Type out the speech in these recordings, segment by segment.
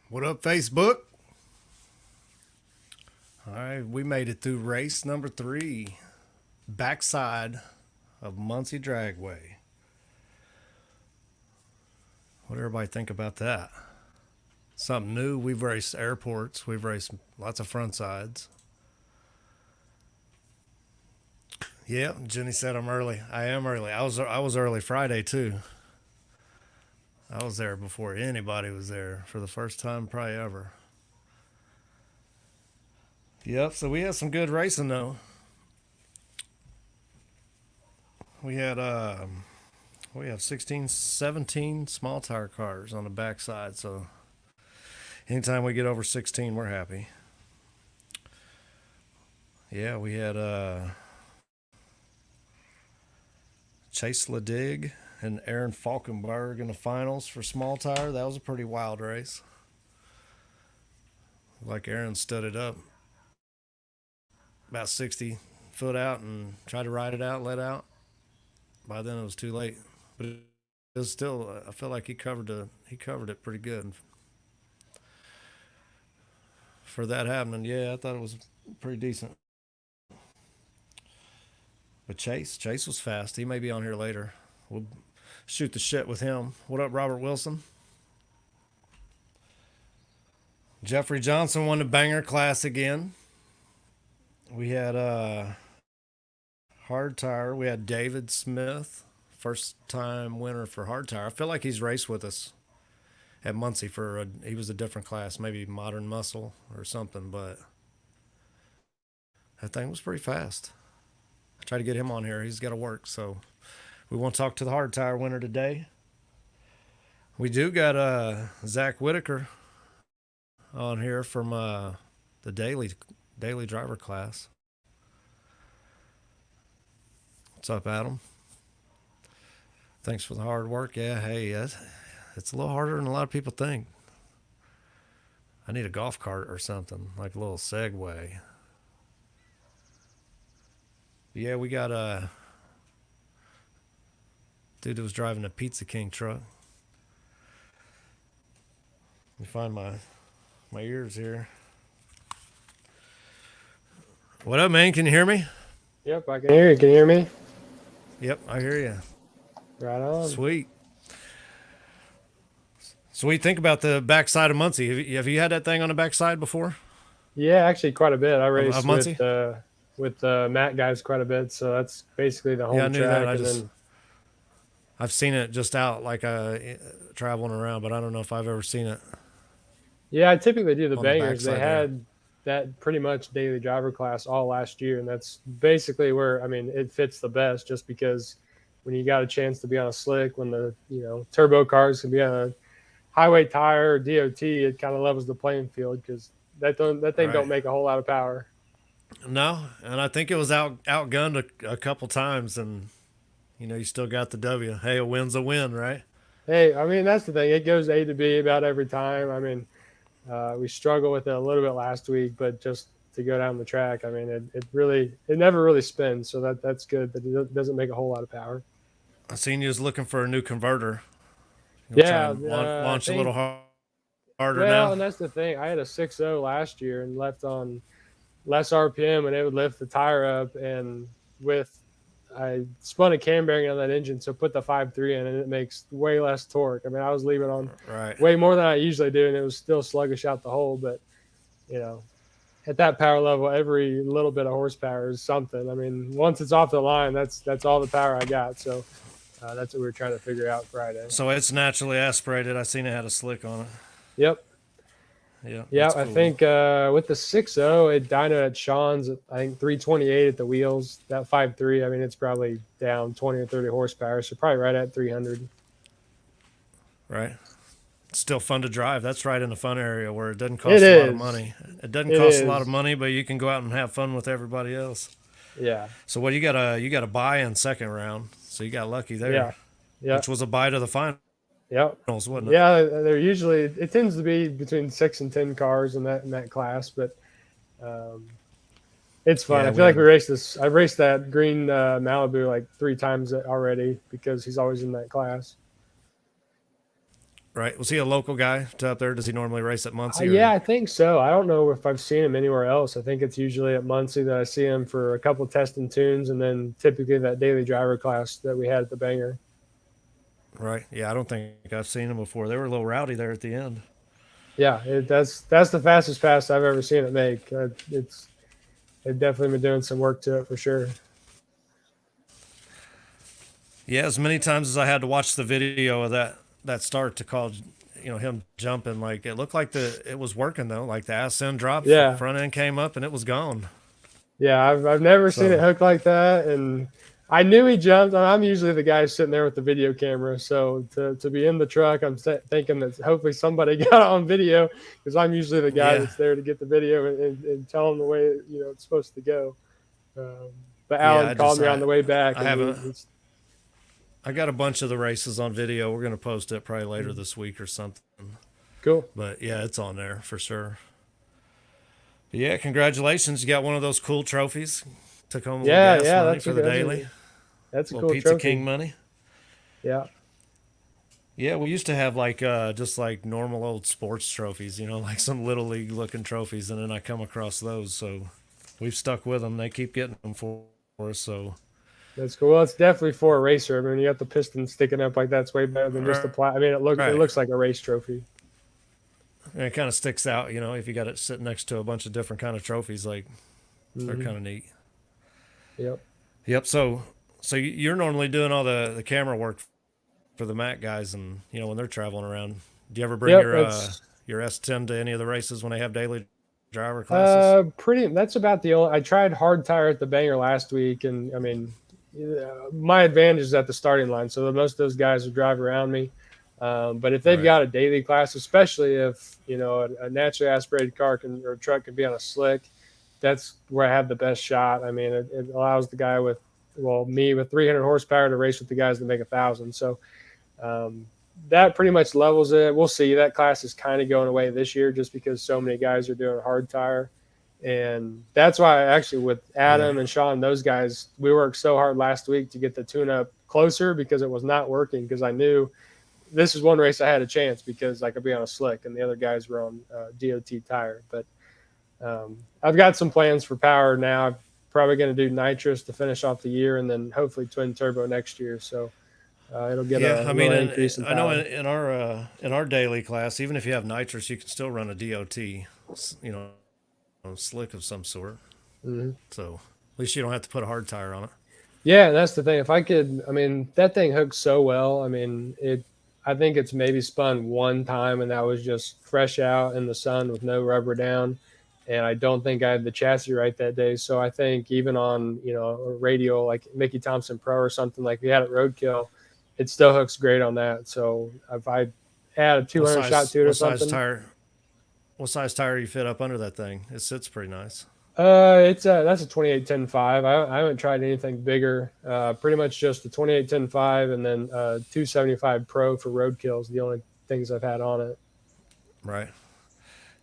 What up, Facebook? All right, we made it through race number 3, Backside of Muncie Dragway. What did everybody think about that? Something new. We've raced airports. We've raced lots of front sides. Yeah, Jenny said I'm early. I am early. I was early Friday too. I was there before anybody was there for the first time probably ever. Yep, so we had some good racing though. We had we have 16, 17 small tire cars on the backside, so anytime we get over 16, we're happy. Yeah, we had Chase Ledig and Aaron Falkenberg in the finals for small tire. That was a pretty wild race. Like Aaron stood it up about 60 foot out and tried to ride it out, let out. By then it was too late, but it was still. I feel like he covered it pretty good for that happening. Yeah, I thought it was pretty decent. But Chase was fast. He may be on here later. We'll shoot the shit with him. What up, Robert Wilson? Jeffrey Johnson won the banger class again. We had hard tire. We had David Smith, first time winner for hard tire. I feel like he's raced with us at Muncie he was a different class, maybe modern muscle or something, but that thing was pretty fast. I tried to get him on here. He's got to work, so we won't talk to the hard tire winner today. We do got Zach Whitaker on here from the daily driver class. What's up, Adam? Thanks for the hard work. Yeah, hey, it's a little harder than a lot of people think. I need a golf cart or something, like a little Segway. Yeah, we got a dude that was driving a Pizza King truck. Let me find my ears here. What up, man? Can you hear me? Yep, I can hear you. Can you hear me? Yep, I hear you. Right on. Sweet. So what do you think about the backside of Muncie? Have you had that thing on the backside before? Yeah, actually, quite a bit. I raced Muncie? with Matt guys quite a bit, so that's basically the Yeah, I home knew that. track. And then I've seen it just out like traveling around, but I don't know if I've ever seen it yeah, I typically do the on the bangers. They backside there. had that pretty much daily driver class all last year, and that's basically where it fits the best, just because when you got a chance to be on a slick, when the turbo cars can be on a highway tire or DOT, it kind of levels the playing field because that thing don't Right. make a whole lot of power. No, and I think it was outgunned a couple times, and you still got the W. Hey, a win's a win, right? Hey, that's the thing. It goes A to B about every time. We struggled with it a little bit last week, but just to go down the track, it never really spins, so that's good. But it doesn't make a whole lot of power. I seen you was looking for a new converter. You'll try Yeah, and I launch a little think. harder Well, now. and that's the thing. I had a 6.0 last year and left on less RPM, and it would lift the tire up. And with I spun a cam bearing on that engine, so put the 5.3 in, and it makes way less torque. I was leaving on Right. way more than I usually do, and it was still sluggish out the hole. But you know, at that power level, every little bit of horsepower is something. Once it's off the line, that's all the power I got. So that's what we were trying to figure out Friday. So it's naturally aspirated. I seen it had a slick on it. Yep. Yeah. Yeah, That's I cool. think with the 6.0, it dynoed at Sean's, I think 328 at the wheels. That 5.3, it's probably down 20 or 30 horsepower, so probably right at 300. Right. It's still fun to drive. That's right in the fun area where it doesn't cost It a lot of is. money. It doesn't It cost a lot of is. money, but you can go out and have fun with everybody else. Yeah. So what you got a buy in second round. So you got lucky there, Yeah. Yeah. which was a buy to the finals, Yep. wasn't it? Yeah, it tends to be between 6 and 10 cars in that class, but um, it's fun. Yeah, I we feel like had I've raced that green Malibu like 3 times already because he's always in that class. right? Was he a local guy to up there? Does he normally race at Muncie Yeah, or? I think so. I don't know if I've seen him anywhere else. I think it's usually at Muncie that I see him for a couple testing tunes, and then typically that daily driver class that we had at the Banger. Right. Yeah, I don't think I've seen him before. They were a little rowdy there at the end. Yeah, that's the fastest pass I've ever seen it make. It's they've definitely been doing some work to it for sure. Yeah, as many times as I had to watch the video of that start to call, him jumping, like it looked like it was working though. Like the ass end dropped, Yeah, front end came up, and it was gone. yeah, I've never seen it So hook like that, and I knew he jumped. I'm usually the guy sitting there with the video camera, so to be in the truck, I'm thinking that hopefully somebody got it on video because I'm usually the guy yeah, that's there to get the video and tell them the way it's supposed to go. Um, but yeah. Alan called me on the way back, I and haven't. he's I got a bunch of the races on video. We're gonna post it probably later mm, this week or something. cool. But yeah, it's on there for sure. But yeah, congratulations! You got one of those cool trophies. Took home a little Yeah, gas yeah, money for the daily, that's a little cool Pizza trophy. King money. Yeah. Yeah, we used to have like just like normal old sports trophies, like some little league looking trophies, and then I come across those, so we've stuck with them. They keep getting them for us, so That's cool. Well, it's definitely for a racer. I mean, you got the piston sticking up like that's way better than just the plat. I mean, it right. looks like a race trophy. And it kind of sticks out, if you got it sitting next to a bunch of different kind of trophies, like they're Hmm. kind of neat. Yep. Yep. So you're normally doing all the camera work for the Mac guys, and when they're traveling around. Do you ever bring Yep. your S10 to any of the races when they have daily driver classes? Pretty. That's about the only. I tried hard tire at the Banger last week, and I mean, my advantage is at the starting line, so most of those guys would drive around me. But if they've Right. got a daily class, especially if a naturally aspirated car or truck can be on a slick, that's where I have the best shot. I mean, it allows the guy me with 300 horsepower to race with the guys that make 1,000. So um, that pretty much levels it. We'll see. That class is kind of going away this year just because so many guys are doing hard tire. And that's why actually with Yeah. Adam and Sean, those guys, we worked so hard last week to get the tune up closer because it was not working because I knew this is one race I had a chance because I could be on a slick and the other guys were on DOT tire. But I've got some plans for power now. I'm probably going to do nitrous to finish off the year and then hopefully twin turbo next year. So it'll get Yeah, a I mean, little and increase in I know power. in our daily class, even if you have nitrous, you can still run a DOT, you know, slick of some sort. Hmm. So at least you don't have to put a hard tire on it. Yeah, that's the thing. If I could, I mean, that thing hooks so well. I mean, I think it's maybe spun one time, and that was just fresh out in the sun with no rubber down. And I don't think I had the chassis right that day. So I think even on a radio like Mickey Thompson Pro or something like we had at Roadkill, it still hooks great on that. So if I add a What 200 shot size? to it or What size something, tire? What size tire you fit up under that thing? It sits pretty nice. that's a 2810.5. I haven't tried anything bigger. Pretty much just the 2810.5 and then 275 Pro for roadkills. The only things I've had on it. Right.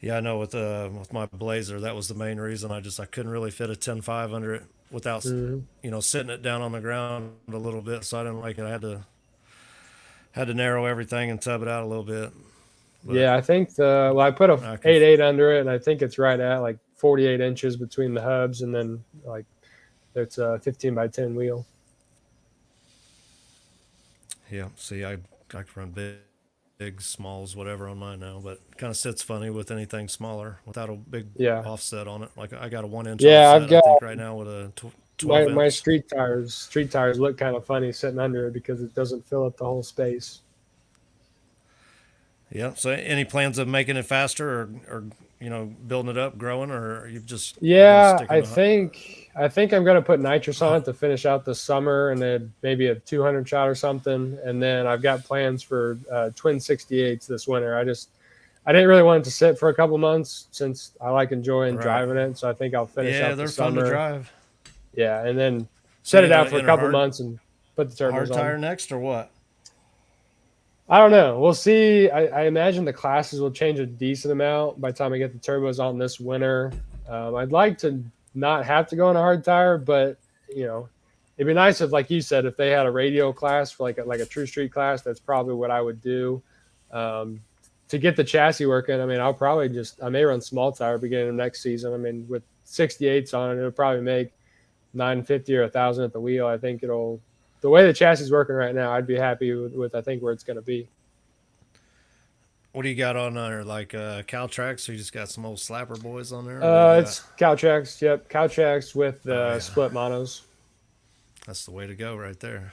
Yeah, I know with my Blazer, that was the main reason. I couldn't really fit a 10.5 under it without Hmm. sitting it down on the ground a little bit. So I didn't like it. I had to narrow everything and tub it out a little bit. But Yeah, I think I put a I can 8.8 under it, and I think it's right at like 48 inches between the hubs, and then like it's a 15 by 10 wheel. yeah. See, I can run big, smalls, whatever on mine now, but it kind of sits funny with anything smaller without a big Yeah, offset on it. Like I got a 1 inch yeah. I've offset, I got think, right now with a 12 my inch. street tires. Street tires look kind of funny sitting under it because it doesn't fill up the whole space. Yeah. So any plans of making it faster or building it up, growing, or you're gonna Yeah, stick in the I think I'm gonna put nitrous on it to finish out the summer, and then maybe a 200 shot or something. And then I've got plans for twin 68s this winter. I didn't really want it to sit for a couple months since I like enjoying right? driving it. So I think I'll finish Yeah, out the they're fun to summer. drive. Yeah, and then So set you it out gonna for a enter couple months and put the turbos hard on. tire next or what? I don't know. We'll see. I imagine the classes will change a decent amount by the time I get the turbos on this winter. I'd like to not have to go on a hard tire, but it'd be nice if, like you said, if they had a radio class for like a true street class, that's probably what I would do. To get the chassis working, I mean, I may run small tire beginning of next season. I mean, with 68s on it, it'll probably make 950 or 1,000 at the wheel. I think the way the chassis is working right now, I'd be happy with I think where it's going to be. What do you got on there? Like Cal tracks, or you just got some old slapper boys on there? Or what do you got? It's Caltrax. Yep, Caltrax with Oh the yeah, split monos, that's the way to go right there.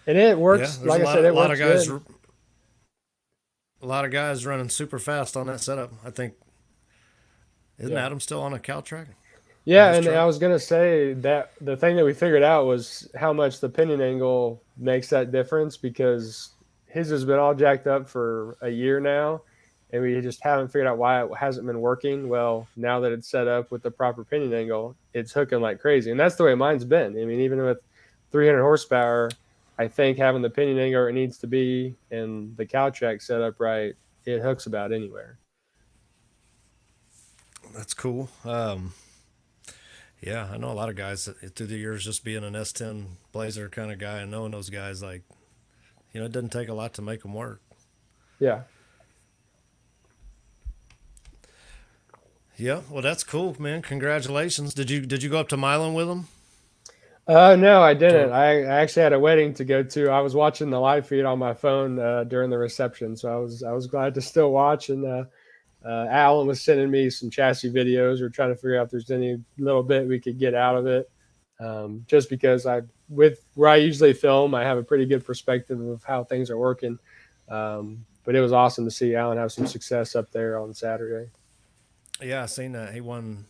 and it Yeah, works. there's Like I said, it a lot of works guys, good. running super fast on that setup. I think isn't Yeah. Adam still on a Cal track on Yeah, his and I truck? was gonna say that the thing that we figured out was how much the pinion angle makes that difference because his has been all jacked up for a year now, and we just haven't figured out why it hasn't been working. Well, now that it's set up with the proper pinion angle, it's hooking like crazy, and that's the way mine's been. I mean, even with 300 horsepower, I think having the pinion angle where it needs to be and the cow track set up right, it hooks about anywhere. That's cool. Yeah, I know a lot of guys that, through the years, just being an S10 Blazer kind of guy and knowing those guys, like it doesn't take a lot to make them work. Yeah. Yeah, well, that's cool, man. Congratulations. Did you go up to Milan with them? No, I didn't. To I actually had a wedding to go to. I was watching the live feed on my phone during the reception, so I was glad to still watch. And Alan was sending me some chassis videos. We're trying to figure out if there's any little bit we could get out of it. Just because with where I usually film, I have a pretty good perspective of how things are working. But it was awesome to see Alan have some success up there on Saturday. yeah, I seen that he won.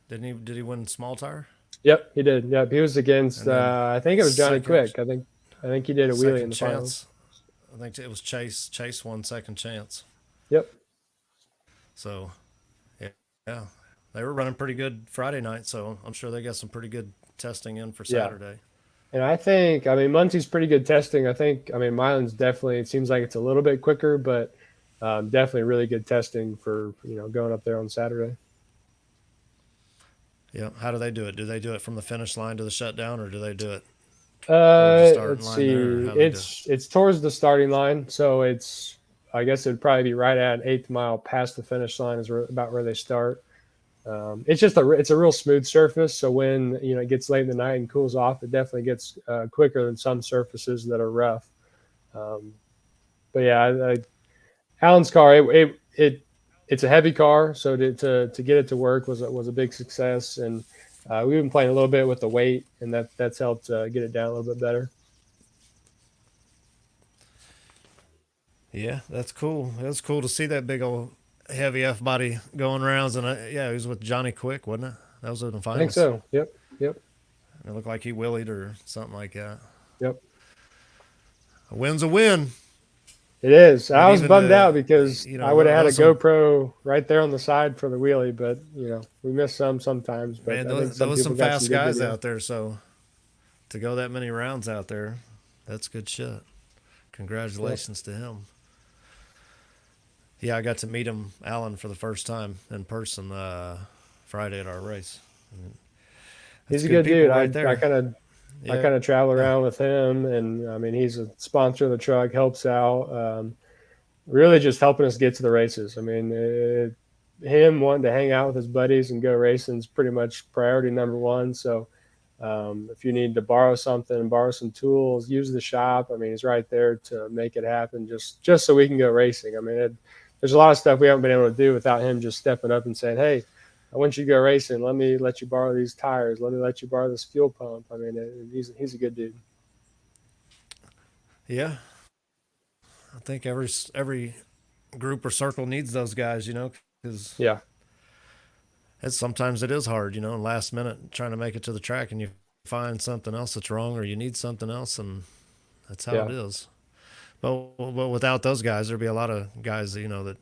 Didn't he? Did he win small tire? Yep, he did. Yep, he was against. And then I think it was Johnny second Quick. I think he did a wheelie in second the finals. chance. I think it was Chase. Chase won second chance. Yep. So yeah, yeah, they were running pretty good Friday night. So I'm sure they got some pretty good testing in for Yeah. Saturday. And I mean, Muncie's pretty good testing. I mean, Milan's definitely, it seems like it's a little bit quicker, but definitely really good testing for, going up there on Saturday. Yeah, how do they do it? Do they do it from the finish line to the shutdown, or do they do it towards the starting Let's line there, or see. how they do it? It's towards the starting line. So I guess it'd probably be right at 8th mile past the finish line is about where they start. It's a real smooth surface. So when, it gets late in the night and cools off, it definitely gets quicker than some surfaces that are rough. Um, but yeah, Alan's car, it's a heavy car, so to get it to work was a big success, and we've been playing a little bit with the weight, and that's helped get it down a little bit better. Yeah, that's cool. That's cool to see that big old heavy F body going rounds. And yeah, he was with Johnny Quick, wasn't it? That was in the I think finals. so. Yep. Yep. It looked like he willied or something like that. Yep. A win's a win. It is. But I was even bummed out because I would have had a those some GoPro right there on the side for the wheelie, but we miss some sometimes. But man, I think there some was people some got some fast good guys video. out there. So to go that many rounds out there, that's good shit. Yep. Congratulations to him. Yeah, I got to meet him, Alan, for the first time in person Friday at our race. That's He's a good good dude. people I right I there. kind of I Yeah, kind of travel around with him, and I mean he's a sponsor of the truck, helps out. Really just helping us get to the races. I mean, him wanting to hang out with his buddies and go racing is pretty much priority number one. So if you need to borrow something, borrow some tools, use the shop. I mean, he's right there to make it happen, just so we can go racing. I mean, there's a lot of stuff we haven't been able to do without him just stepping up and saying, "Hey, I want you to go racing. Let me let you borrow these tires. Let me let you borrow this fuel pump." I mean, he's a good dude. yeah. I think every group or circle needs those guys, because Yeah, sometimes it is hard, last minute trying to make it to the track and you find something else that's wrong or you need something else, and that's how it yeah. is. But without those guys, there'd be a lot of guys that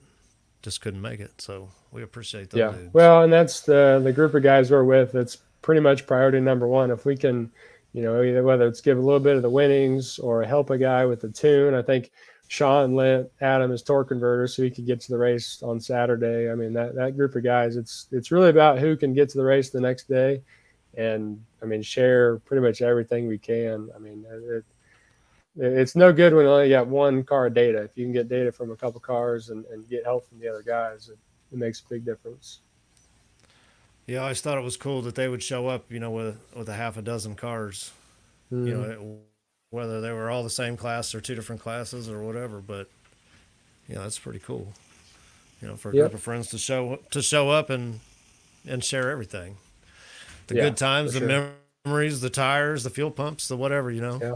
just couldn't make it. So we appreciate them Yeah. dudes. Well, and that's the group of guys we're with. That's pretty much priority number one. If we can, either whether it's give a little bit of the winnings or help a guy with the tune. I think Sean lent Adam his torque converter so he could get to the race on Saturday. I mean, that group of guys, it's really about who can get to the race the next day, and I mean share pretty much everything we can. I mean, It's no good when you only got one car data. If you can get data from a couple cars and get help from the other guys, it makes a big difference. Yeah, I always thought it was cool that they would show up, with a half a dozen cars, you know, Mm-hmm. it, whether they were all the same class or two different classes or whatever. But that's pretty cool. For a group Yep. of friends to show up and share everything, the Yeah, good for times, sure. the memories, the tires, the fuel pumps, the whatever. Yeah.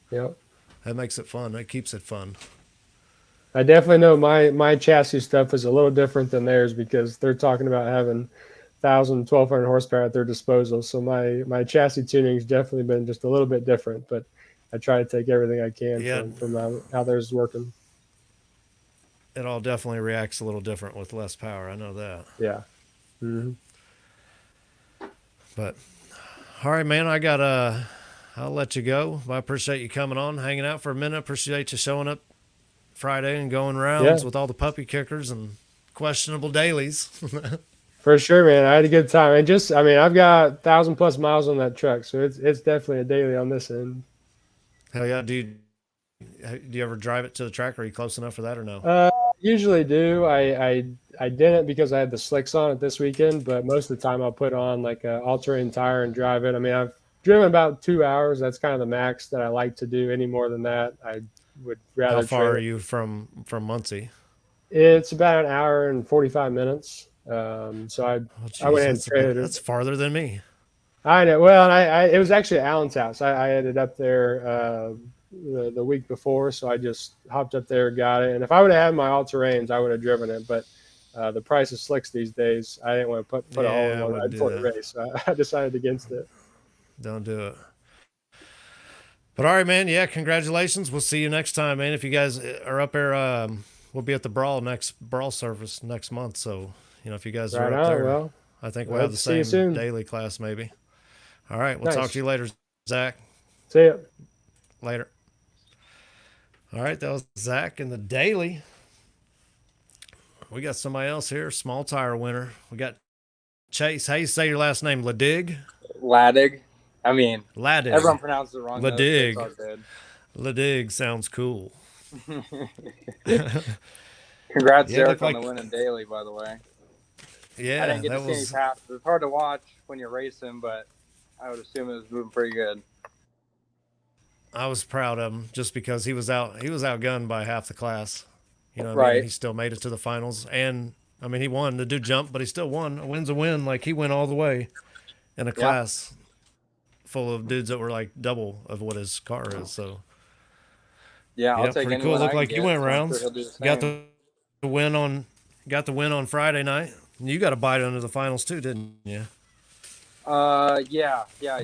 Yeah. That makes it fun. That keeps it fun. I definitely know my chassis stuff is a little different than theirs because they're talking about having 1,000, 1,200 horsepower at their disposal. So my chassis tuning's definitely been just a little bit different, but I try to take everything I can Yeah, from how theirs is working. it all definitely reacts a little different with less power. I know that. Yeah. Hmm. But all right, man, I'll let you go. I appreciate you coming on, hanging out for a minute. Appreciate you showing up Friday and going rounds Yeah, with all the puppy kickers and questionable dailies. for sure, man. I had a good time. And just, I mean, I've got 1,000 plus miles on that truck, so it's definitely a daily on this end. Hell yeah, do you ever drive it to the track? Are you close enough for that or no? Usually do. I didn't because I had the slicks on it this weekend, but most of the time I'll put on like a all-terrain tire and drive it. I mean, I've driven about 2 hours. That's kind of the max that I like to do. Any more than that, I would How rather far train are it. you from Muncie? It's about an hour and 45 minutes. So Oh, I went geez, ahead and traded it. that's farther than me. I know. Well, and it was actually at Alan's house. I ended up there the week before, so I just hopped up there, got it. And if I would have had my all terrains, I would have driven it. But the price of slicks these days, I didn't want to put a hole in Yeah, I one right wouldn't do before the that. race. So I decided against it. Don't do it. But all right, man. Yeah, congratulations. We'll see you next time, man. If you guys are up there, we'll be at the Brawl service next month. So if you guys are Right up on. there, Well, I think I we'll have hope the to see you same soon. daily class maybe. All right, we'll talk to Nice. you later, Zach. See ya. Later. All right, that was Zach in the daily. We got somebody else here, small tire winner. We got Chase. How you say your last name? Ladig? Ladig. I mean, everyone Ladig. pronounces it wrong though, so it's all Ladig. good. Ladig sounds cool. Congrats, Yeah, it looked Derek, on the like. win in daily. By the way, I Yeah, didn't get to that see any was. passes. It's hard to watch when you're racing, but I would assume it was moving pretty good. I was proud of him just because he was out. He was outgunned by half the class. You know what I mean? And Right. he still made it to the finals. And I mean, he won. The dude jumped, but he still won. A win's a win. Like he went all the way in a Yeah. class full of dudes that were like double of what his car is. So Yeah, I'll yeah, take pretty cool. anyone I Looked can like you get, went so I'm sure rounds. he'll do the Got same. the win on. Got the win on Friday night. You got a bite under the finals too, didn't you? Yeah, I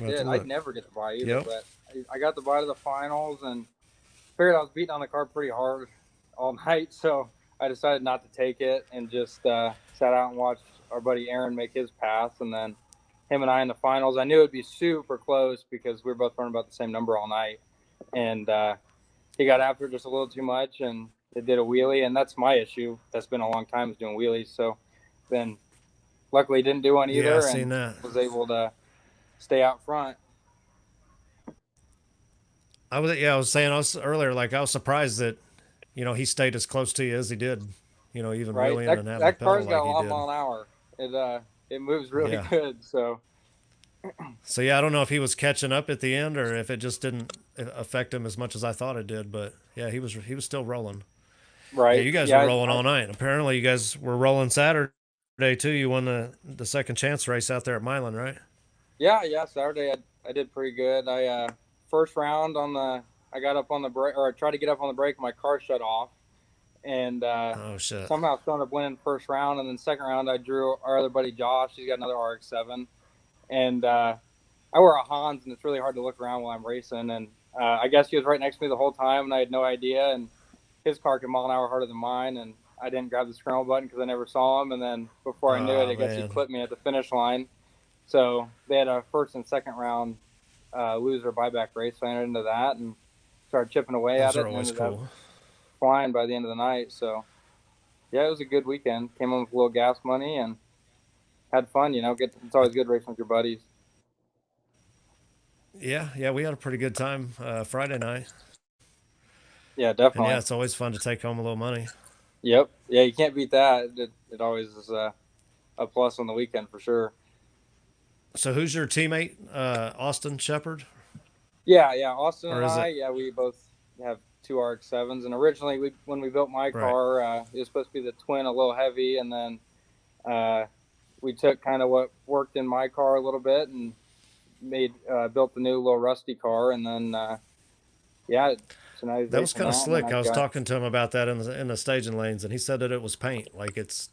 We'll have to did. I'd look. never get to buy either, Yep. but I got the buy to the finals and figured I was beating on the car pretty hard all night, so I decided not to take it and just sat out and watched our buddy Aaron make his pass, and then him and I in the finals. I knew it'd be super close because we were both running about the same number all night, and he got after it just a little too much, and it did a wheelie, and that's my issue. That's been a long time is doing wheelies, so then luckily didn't do one Yeah, I either, seen and that. was able to stay out front. I was saying I was earlier. Like I was surprised that he stayed as close to you as he did. Even Right, wheeling that and having the that pedal car's like got a he lot of did. mile an hour. It moves really Yeah. good. So So yeah, I don't know if he was catching up at the end or if it just didn't affect him as much as I thought it did. But yeah, he was still rolling. Yeah, right, you guys were yeah, rolling all night. Apparently, you guys were rolling Saturday too. You won the second chance race out there at Milan, right? yeah. Saturday I did pretty good. First round on the I got up on the brake, or I tried to get up on the brake. My car shut off, and Oh shit. somehow still ended up winning first round. And then second round I drew our other buddy Josh. He's got another RX-7, and I wear a Hans, and it's really hard to look around while I'm racing. And I guess he was right next to me the whole time, and I had no idea. And his car came mile an hour harder than mine, and I didn't grab the scramble button because I never saw him. And then before I knew it, Oh I guess he man, clipped me at the finish line. So they had a first and second round loser buyback race. So I entered into that and started chipping away those at are it, and always ended up cool. flying by the end of the night. So yeah, it was a good weekend. Came home with a little gas money and had fun. It's always good racing with your buddies. Yeah, we had a pretty good time Friday night. Yeah, And yeah, definitely. it's always fun to take home a little money. Yep. Yeah, you can't beat that. It always is a plus on the weekend for sure. So who's your teammate? Austin Shepard, Yeah, yeah. Austin or and is I, it yeah, we both have two RX-7s, and originally when we built my right? car, it was supposed to be the twin, a little heavy, and then uh, we took kind of what worked in my car a little bit and made built the new little rusty car, and then yeah, so now he's That was racing kind of that, and then slick. I've I was got talking to him about that in the staging lanes, and he said that it was paint, like it's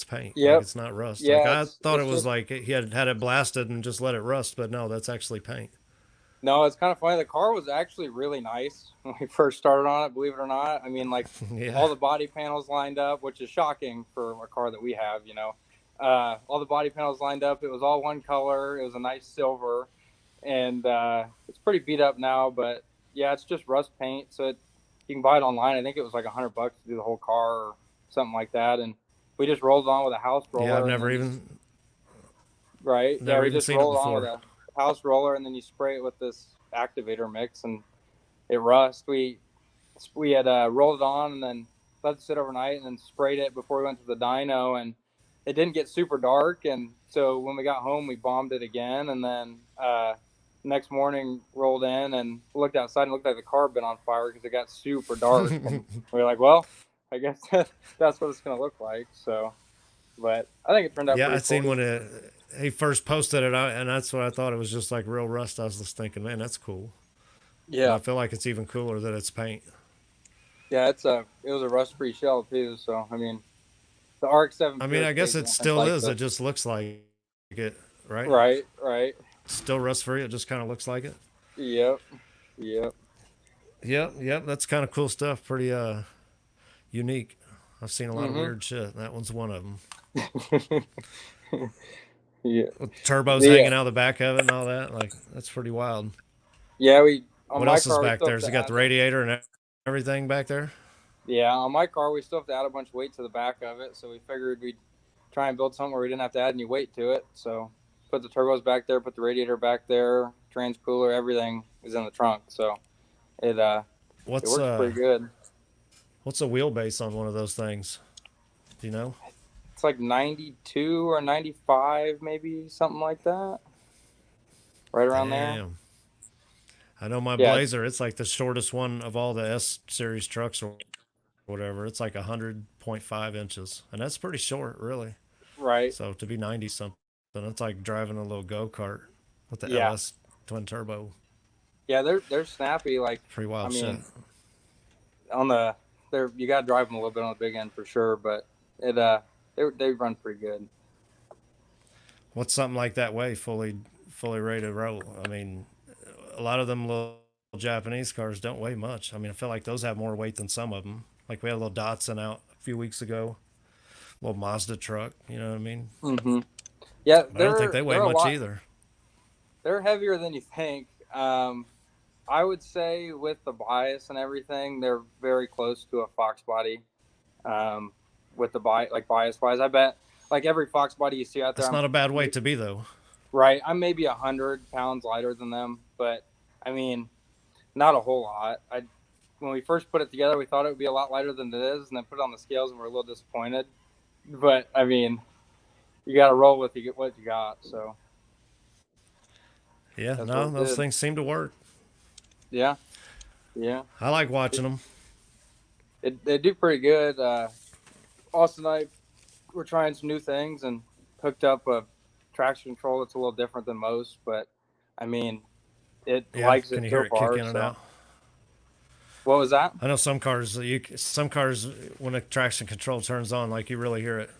paint, like yep, it's not rust. Like yeah, I thought it's it was just like he had it blasted and just let it rust, but no, that's actually paint. no, it's kind of funny. The car was actually really nice when we first started on it, believe it or not. I mean, like Yeah. all the body panels lined up, which is shocking for a car that we have, you know. All the body panels lined up. It was all one color. It was a nice silver, and it's pretty beat up now. But yeah, it's just rust paint. So you can buy it online. I think it was like $100 to do the whole car or something like that. And we just rolled on with a house Yeah, I've roller, and then just right, yeah, never we even just seen it rolled on with before. a house roller, and then you spray it with this activator mix, and it rust. We had rolled it on and then let it sit overnight, and then sprayed it before we went to the dyno, and it didn't get super dark. And so when we got home, we bombed it again, and then next morning rolled in and looked outside and looked like the car had been on fire because it got super dark. And we were like, well, I guess that's what it's gonna look like. So, but I think it turned out Yeah, I pretty cool. seen when he first posted it, and that's what I thought. It was just like real rust. I was just thinking, man, that's cool. But Yeah, I feel like it's even cooler that it's paint. yeah, it was a rust free shell too. So I mean, the RX-7 I mean, Pure I guess Stage it nothing still like is. the It just looks like it, right? right, right. Still rust free. It just kind of looks like it. Yep, yep. Yep, yep. That's kind of cool stuff. Pretty unique. I've seen a lot of Mhm. weird shit. That one's one of them. Yeah. With turbos The hanging out the back of it and all that. Like that's pretty wild. yeah, we on What my else is car we back still there? have Has it to got add the radiator and everything back there? yeah, on my car we still have to add a bunch of weight to the back of it, so we figured we'd try and build something where we didn't have to add any weight to it. So put the turbos back there, put the radiator back there, trans cooler, everything is in the trunk. So it it What's works uh pretty good. what's a wheelbase on one of those things? Do you know? It's like 92 or 95 maybe, something like that. Right around there. Damn. I know my Yeah, Blazer. It's like the shortest one of all the S series trucks or whatever. It's like 100.5 inches, and that's pretty short, really. right. So to be 90 something, it's like driving a little go kart with the Yeah. LS twin turbo. Yeah, they're snappy. Like, Pretty I wild shit. mean, on the they're you got to drive them a little bit on the big end for sure, but it they run pretty good. What's something like that weigh fully rated roll? I mean, a lot of them little Japanese cars don't weigh much. I mean, I feel like those have more weight than some of them. Like we had a little Datsun out a few weeks ago, a little Mazda truck. You know what I mean? Hmm. Yeah, But I don't think they weigh they're a much lot. either. They're heavier than you think. I would say with the bias and everything, they're very close to a Fox body. Um, with the bias wise, I bet like every Fox body you see out there, That's not a bad weight to be though. right. I'm maybe 100 pounds lighter than them, but I mean, not a whole lot. I when we first put it together, we thought it would be a lot lighter than it is, and then put it on the scales, and we're a little disappointed. But I mean, you got to roll with what you got. So Yeah, that's what no, it those did. things seem to work. Yeah, yeah, I like watching them. they do pretty good. Austin and I were trying some new things and hooked up a traction control that's a little different than most, but I mean, it Yeah, likes can it you hear so it kick far. in and So out? what was that? I know some cars when the traction control turns on, like you really hear it,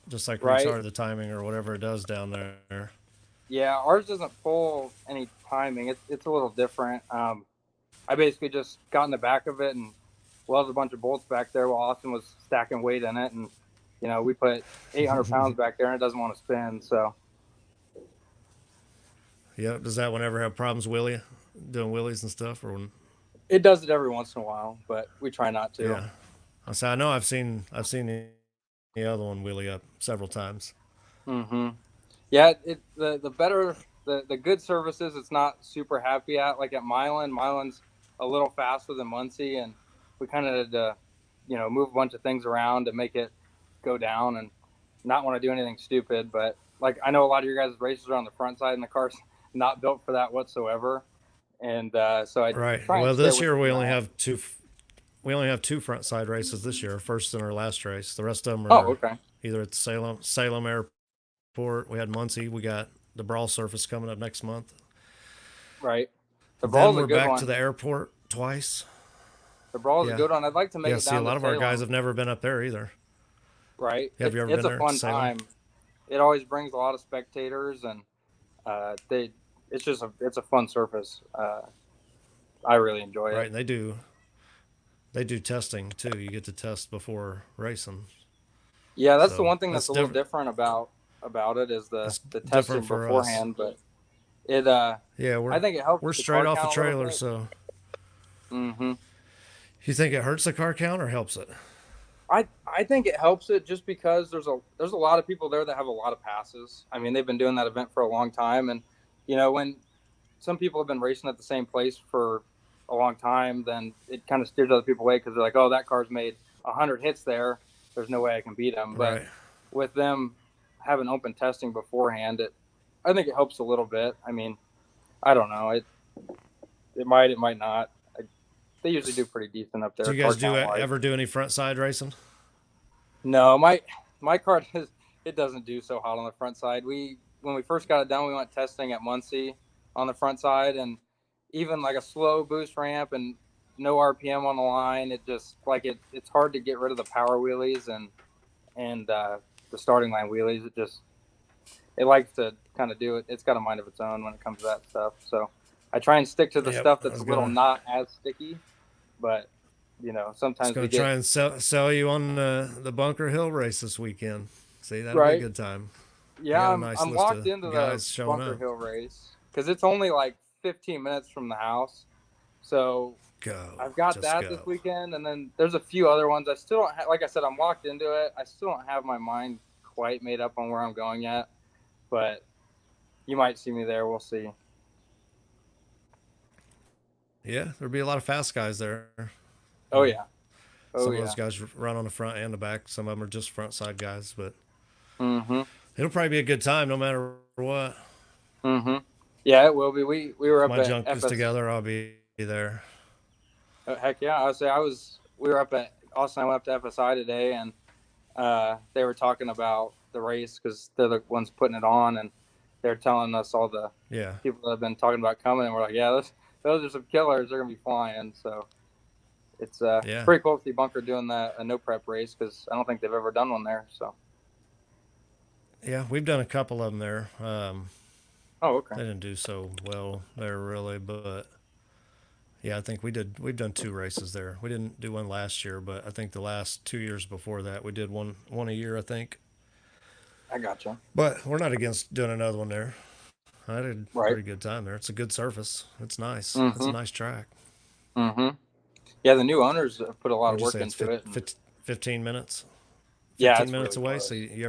just like Right? retard the timing or whatever it does down there. Yeah, ours doesn't pull any timing. It's a little different. I basically just got in the back of it and welded a bunch of bolts back there while Austin was stacking weight in it, and we put 800 pounds back there and it doesn't want to spin. So Yeah, does that one ever have problems doing wheelies and stuff, or when? it does it every once in a while, but we try not to. Yeah, I know I've seen the other one wheelie up several times. Hmm. Yeah, the better the good services it's not super happy at, like at Milan. Milan's a little faster than Muncie, and we kind of had to, move a bunch of things around to make it go down and not want to do anything stupid. But like, I know a lot of your guys' races are on the front side and the car's not built for that whatsoever. And so I Right. try and Well, stay this away year from we only that. have two. We only have two front side races this year. First and our last race. The rest of them Oh, are okay. either at Salem Airport. We had Muncie. We got the Brawl surface coming up next month. Right. The Then Brawl's a we're good back to one. the airport twice. The Brawl's a Yeah. good one. I'd like to make Yeah. it See, a down to lot of our guys Salem. have never been up there either. Right. Have you ever It's been a there to fun Salem? time. It always brings a lot of spectators, and it's a fun surface. I really enjoy Right. it. And they do testing too. You get to test before racing. Yeah, that's the So one thing that's a little different about it is That's the testing different for us. beforehand. But it Yeah, I think it helps we're the straight car off the count a little trailer, bit. so Mm-hmm. you think it hurts the car count or helps it? I think it helps it just because there's a lot of people there that have a lot of passes. I mean, they've been doing that event for a long time, and when some people have been racing at the same place for a long time, then it kind of steers other people away because they're like, oh, that car's made 100 hits there. There's no way I can beat them. But Right. with them having open testing beforehand, I think it helps a little bit. I mean, I don't know. It might not. They usually do pretty decent up there. Do you guys car count-wise. ever do any front side racing? No, my car it doesn't do so hot on the front side. When we first got it done, we went testing at Muncie on the front side, and even like a slow boost ramp and no RPM on the line, it just it's hard to get rid of the power wheelies and the starting line wheelies. It likes to kind of do it. It's got a mind of its own when it comes to that stuff. So I try and stick to the Yep, stuff I that's was a little gonna- not as sticky, but I was sometimes going we to try get and sell you on the Bunker Hill race this weekend. See, that'll be Right. a good time. Yeah, got a I'm, nice I'm list locked of into the guys showing Bunker up. Hill race because it's only like 15 minutes from the house. So Go. I've got Just that go. this weekend, and then there's a few other ones. I still don't like I said, I'm locked into it. I still don't have my mind quite made up on where I'm going yet, but you might see me there. We'll see. Yeah, there'll be a lot of fast guys there. Oh yeah. Some of those guys run on the front and the back. Some of them are just front side guys, but Mm-hmm. it'll probably be a good time no matter what. Mm-hmm. Yeah, it will be. We were If up my at junk is FS. together, I'll be there. Heck yeah! I would say we were up at Austin. I went up to FSI today, and they were talking about the race because they're the ones putting it on, and they're telling us all the Yeah. people that have been talking about coming, and we're like, yeah, those are some killers. They're gonna be flying. So it's Yeah. pretty cool to see Bunker doing a no prep race because I don't think they've ever done one there. So Yeah, we've done a couple of them there. oh They okay, didn't do so well there really, but yeah, I think we did. We've done two races there. We didn't do one last year, but I think the last 2 years before that we did one a year, I think. I gotcha. But we're not against doing another one there. I had a Right. pretty good time there. It's a good surface. It's nice. Mhm. It's a nice track. Mm-hmm. Yeah, the new owners have put a lot What'd of you work say? It's into it. 15 minutes. Yeah, 15 it's minutes really away. close. So you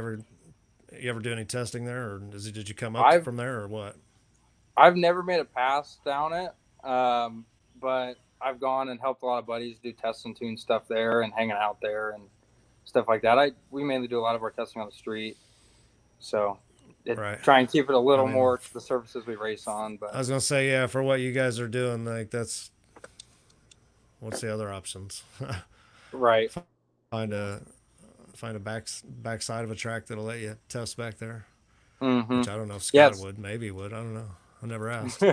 ever do any testing there, or did you come up I've- from there, or what? I've never made a pass down it, but I've gone and helped a lot of buddies do test and tune stuff there and hanging out there and stuff like that. We mainly do a lot of our testing on the street, so Right. try and keep it a little I mean- more to the surfaces we race on. But I was gonna say, yeah, for what you guys are doing, like that's what's the other options? right, find a backside of a track that'll let you test back there. mm-hmm. Which I don't know if Yeah, Scott would, maybe would. I don't know. I never asked.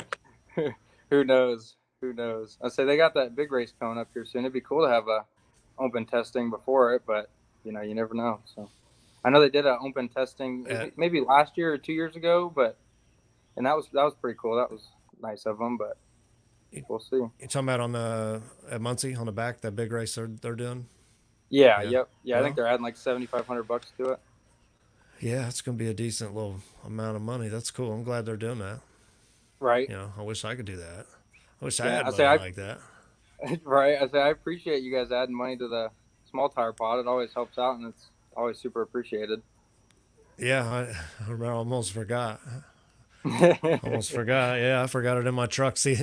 Who knows? Who knows? I say they got that big race coming up here soon. It'd be cool to have a open testing before it, but you never know. So I know they did an open testing maybe last year or 2 years ago, and that was pretty cool. That was nice of them, but we'll see. You talking about at Muncie on the back, that big race they're doing? Yeah, Yeah. yep. Yeah, I think Well- they're adding like $7,500 to it. Yeah, it's gonna be a decent little amount of money. That's cool. I'm glad they're doing that. Right. I wish I could do that. I wish I Yeah, had I money say like that. Right. I say I appreciate you guys adding money to the small tire pod. It always helps out, and it's always super appreciated. Yeah, I almost forgot. Almost forgot. Yeah, I forgot it in my truck. See,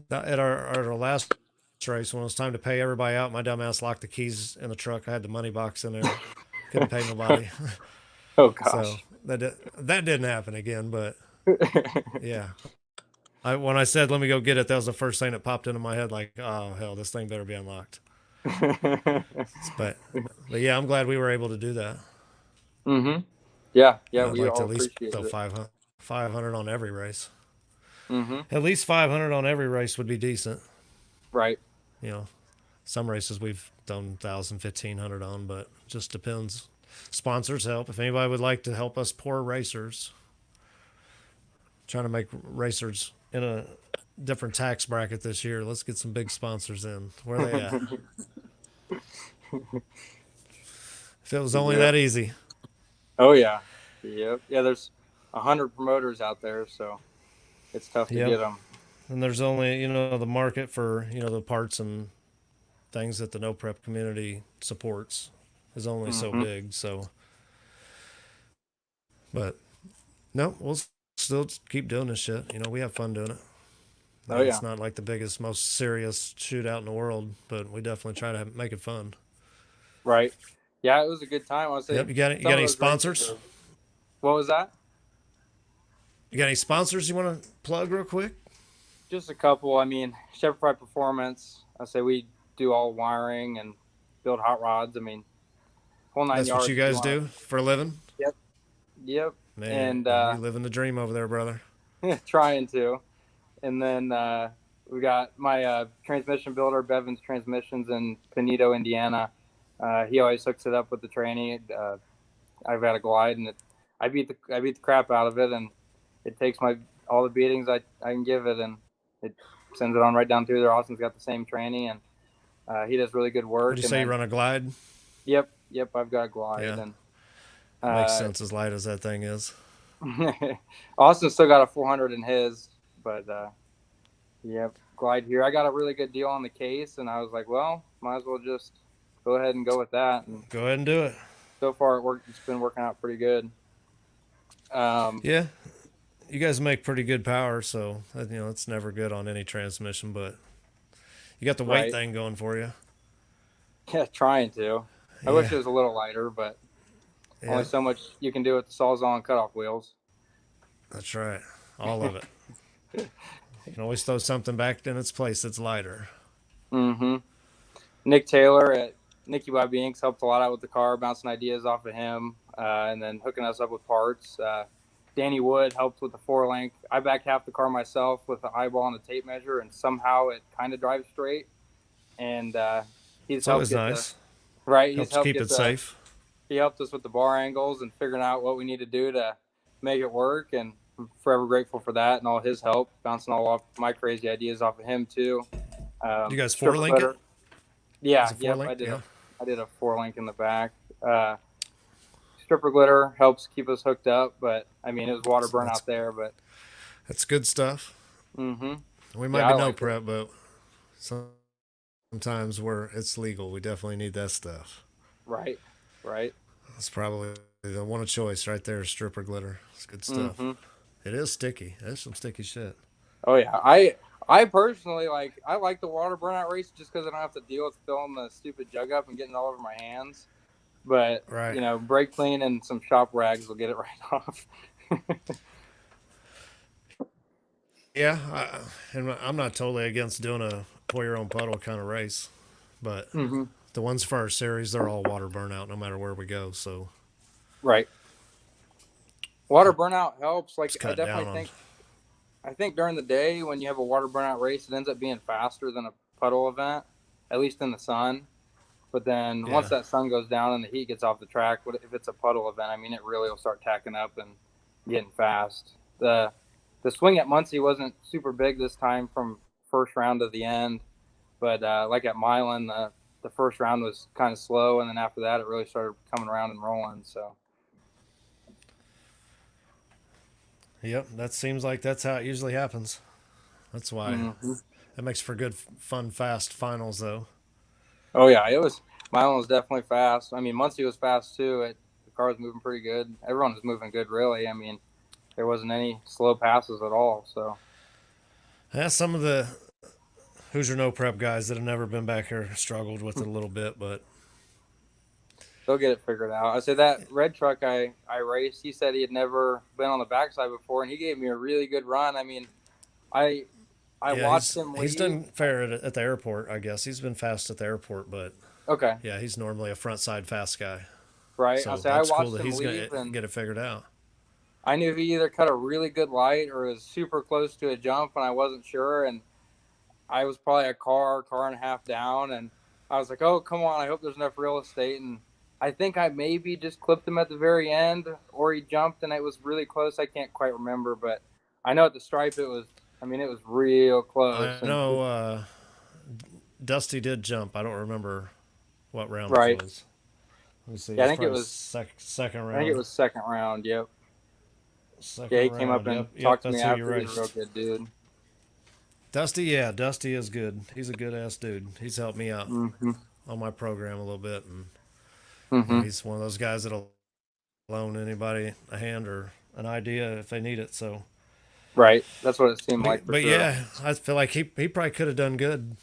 at our last race, when it was time to pay everybody out, my dumbass locked the keys in the truck. I had the money box in there. Couldn't pay nobody. Oh So gosh. that didn't happen again. But yeah, when I said let me go get it, that was the first thing that popped into my head. Like, oh hell, this thing better be unlocked. But yeah, I'm glad we were able to do that. Mhm. Yeah, yeah, I'd we like to all at least appreciate throw it. 500 on every race. Mhm. At least 500 on every race would be decent. Right. You know, some races we've done 1,000, 1,500 on, but just depends. Sponsors help. If anybody would like to help us poor racers, trying to make racers in a different tax bracket this year, let's get some big sponsors in. Where are they at? If it was only Yep. that easy. Oh yeah. Yep. Yeah. There's 100 promoters out there, so it's tough to Yep. get them. And there's only, the market for, the parts and things that the no prep community supports is only so Mhm. big. So, but no, we'll still keep doing this shit. We have fun doing it. Oh yeah. It's not like the biggest, most serious shootout in the world, but we definitely try to make it fun. Right. Yeah, it was a good time. I would say Yep. You got it. You some got of any those races sponsors? are. What was that? You got any sponsors you want to plug real quick? Just a couple. I mean, Shepherd Pride Performance. I say we do all wiring and build hot rods. I mean, whole nine That's what you yards. If you guys want do for a living? to. Yep. Yep. Man, And you living the dream over there, brother. trying to. And then we got my transmission builder, Bevan's Transmissions in Pinedo, Indiana. He always hooks it up with the tranny. I've got a glide, and I beat the crap out of it, and it takes all the beatings I can give it, and it sends it on right down through there. Austin's got the same tranny, and he does really good Would work. you And say you then run a glide? yep, I've got a glide, Yeah, and makes uh, sense as light as that thing is. Austin's still got a 400 in his, but yep, glide here. I got a really good deal on the case, and I was like, well, might as well just go ahead and go with that. And Go ahead and do it. so far, it's been working out pretty good. Yeah, you guys make pretty good power, so it's never good on any transmission, but you got the weight Right. thing going for you. Yeah, trying to. I wish Yeah, it was a little lighter, but only yeah, so much you can do with the Sawzall and cutoff wheels. that's right. All of it. You can always throw something back in its place that's lighter. Mm-hmm. Nick Taylor at Nicky Bobby Inks helped a lot out with the car, bouncing ideas off of him, and then hooking us up with parts. Danny Wood helped with the 4-link. I backed half the car myself with the eyeball and the tape measure, and somehow it kind of drives straight. And he's It's helped always get the nice. right. He's Helps helped keep get it the. safe. He helped us with the bar angles and figuring out what we need to do to make it work. And I'm forever grateful for that and all his help, bouncing all off my crazy ideas off of him too. You guys four Stripper link it? glitter. Yeah, Is it four yep. link? Yeah. I did a 4-link in the back. Stripper glitter helps keep us hooked up, but I mean it was water burn out there. But That's good stuff. mm-hmm. We might Yeah, be I no like it. prep, but sometimes where it's legal, we definitely need that stuff. Right, right. It's probably the one of choice right there. Stripper glitter. It's good stuff. Mm-hmm. It is sticky. It's some sticky shit. Oh yeah, I personally I like the water burnout race just because I don't have to deal with filling the stupid jug up and getting it all over my hands. But Right. brake clean and some shop rags will get it right off. Yeah, and I'm not totally against doing a pour your own puddle kind of race, but Mm-hmm. the ones for our series, they're all water burnout no matter where we go. So Right. Water burnout helps. just I cut down definitely on. think during the day when you have a water burnout race, it ends up being faster than a puddle event, at least in the sun. But then once Yeah. that sun goes down and the heat gets off the track, if it's a puddle event, I mean, it really will start tacking up and getting fast. The swing at Muncie wasn't super big this time from first round to the end, but like at Milan, the first round was kind of slow, and then after that, it really started coming around and rolling. So. Yep, that seems like that's how it usually happens. That's why Mm-hmm. that makes for good, fun, fast finals, though. Oh yeah, Milan was definitely fast. I mean, Muncie was fast too. The car was moving pretty good. Everyone was moving good, really. I mean, there wasn't any slow passes at all. So. Yeah, some of the Hoosier no prep guys that have never been back here struggled with it a little bit, but they'll get it figured out. I said that red truck I raced, he said he had never been on the backside before, and he gave me a really good run. I mean, I watched him leave. He's done fair at the airport, I guess. He's been fast at the airport, but okay, yeah, he's normally a front side fast guy. Right. So I said I watched cool that him he's leave, gonna and get it figured out. I knew he either cut a really good light or was super close to a jump, and I wasn't sure. And I was probably a car and a half down, and I was like, "Oh, come on! I hope there's enough real estate." And I think I maybe just clipped him at the very end, or he jumped, and it was really close. I can't quite remember, but I know at the stripe it was. I mean, it was real close. I know Dusty did jump. I don't remember what round right. it was. Let me see. Yeah, I think it was second round. I think it was second round. Yep. Second yeah, he round. came up and talked to me after. He's a real good dude. Dusty is good. He's a good ass dude. He's helped me out on my program a little bit, and he's one of those guys that'll loan anybody a hand or an idea if they need it. So, right, that's what it seemed like. But sure. yeah, I feel like he probably could have done good.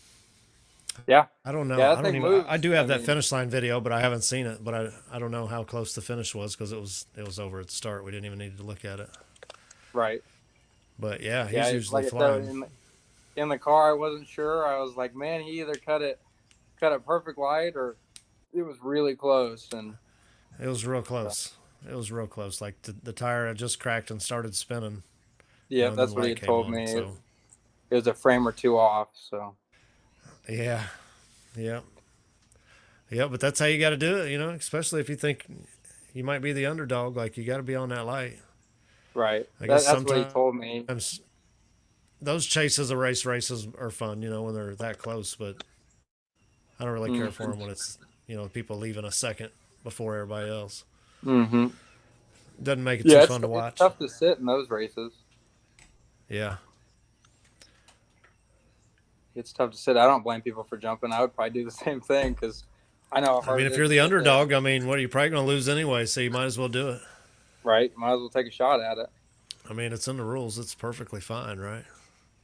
Yeah, I don't know. Yeah, I don't even. I do have that finish line video, but I haven't seen it. But I don't know how close the finish was because it was over at the start. We didn't even need to look at it. Right. But yeah, he's usually like flying. In the car, I wasn't sure. I was like, man, he either cut it perfect light or it was really close. And it was real close. It was real close. Like the tire had just cracked and started spinning. Yeah, that's what he told me. So. It was a frame or two off. So. Yeah. But that's how you got to do it, especially if you think you might be the underdog. Like, you got to be on that light. Right. That's what he told me. Those chases of races are fun, when they're that close, but I don't really care for them when it's, people leaving a second before everybody else. Mm-hmm. Doesn't make it too fun to watch. It's tough to sit in those races. Yeah. It's tough to sit. I don't blame people for jumping. I would probably do the same thing because I know how hard if you're the underdog, what are you probably going to lose anyway, so you might as well do it. Right. Might as well take a shot at it. It's in the rules. It's perfectly fine, right?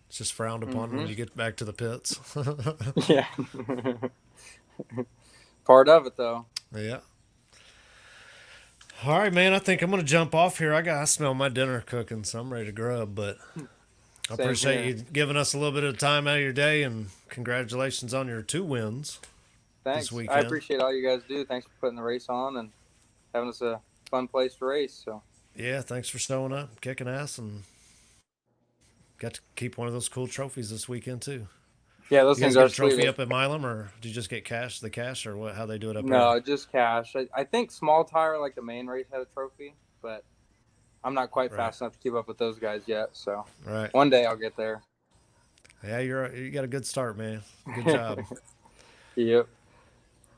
It's just frowned upon when you get back to the pits. Yeah. Part of it, though. Yeah. All right, man. I think I'm going to jump off here. I smell my dinner cooking, so I'm ready to grub, but I appreciate you giving us a little bit of time out of your day, and congratulations on your 2 wins. Thanks. This weekend. I appreciate all you guys do. Thanks for putting the race on and having us a fun place to race. So. Yeah, thanks for showing up, kicking ass, and got to keep one of those cool trophies this weekend too. Yeah, those things are sweet. Trophy up at Milam, or did you just get the cash, or what? How they do it up there? No, just cash. I think small tire, like the main race, had a trophy, but I'm not quite fast enough to keep up with those guys yet. So one day I'll get there. Yeah, you got a good start, man. Good job. Yep.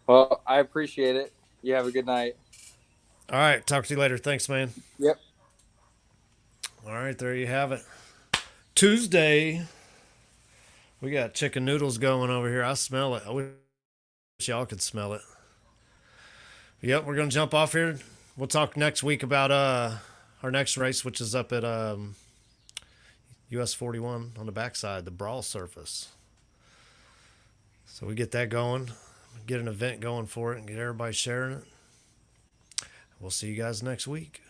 Well, I appreciate it. You have a good night. All right, talk to you later. Thanks, man. Yep. All right, there you have it. Tuesday, we got chicken noodles going over here. I smell it. I wish y'all could smell it. Yep, we're going to jump off here. We'll talk next week about our next race, which is up at US 41 on the backside, the Brawl surface. So we get that going, get an event going for it, and get everybody sharing it. We'll see you guys next week.